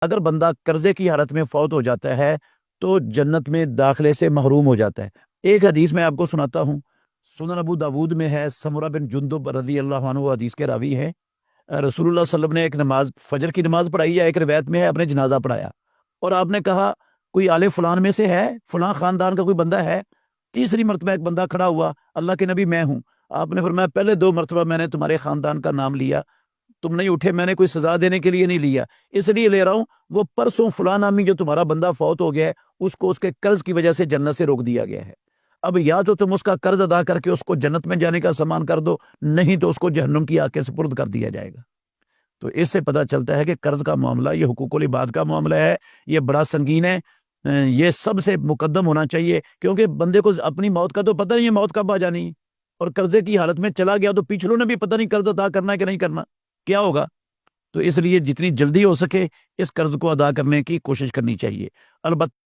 اگر بندہ قرضے کی حالت میں فوت ہو جاتا ہے تو جنت میں داخلے سے محروم ہو جاتا ہے۔ ایک حدیث میں آپ کو سناتا ہوں، سنن ابو داود میں ہے، سمرہ بن جندب رضی اللہ عنہ وہ حدیث کے راوی ہے۔ رسول اللہ صلی اللہ علیہ وسلم نے ایک نماز، فجر کی نماز پڑھائی ہے، ایک روایت میں ہے آپ نے جنازہ پڑھایا، اور آپ نے کہا کوئی آل فلان میں سے ہے، فلاں خاندان کا کوئی بندہ ہے؟ تیسری مرتبہ ایک بندہ کھڑا ہوا، اللہ کے نبی میں ہوں۔ آپ نے فرمایا پہلے 2 مرتبہ میں نے تمہارے خاندان کا نام لیا، تم نہیں اٹھے، میں نے کوئی سزا دینے کے لیے نہیں لیا، اس لیے لے رہا ہوں، وہ پرسوں فلاں نامی جو تمہارا بندہ فوت ہو گیا ہے، اس کو اس کے قرض کی وجہ سے جنت سے روک دیا گیا ہے۔ اب یا تو تم اس کا قرض ادا کر کے اس کو جنت میں جانے کا سامان کر دو، نہیں تو اس کو جہنم کی آگ کے سپرد کر دیا جائے گا۔ تو اس سے پتہ چلتا ہے کہ قرض کا معاملہ، یہ حقوق العباد کا معاملہ ہے، یہ بڑا سنگین ہے، یہ سب سے مقدم ہونا چاہیے، کیونکہ بندے کو اپنی موت کا تو پتہ نہیں ہے موت کب آ جانی ہے، اور قرضے کی حالت میں چلا گیا تو پچھلوں نے بھی پتہ نہیں قرض ادا کرنا ہے کہ نہیں کرنا، کیا ہوگا۔ تو اس لیے جتنی جلدی ہو سکے اس قرض کو ادا کرنے کی کوشش کرنی چاہیے۔ البتہ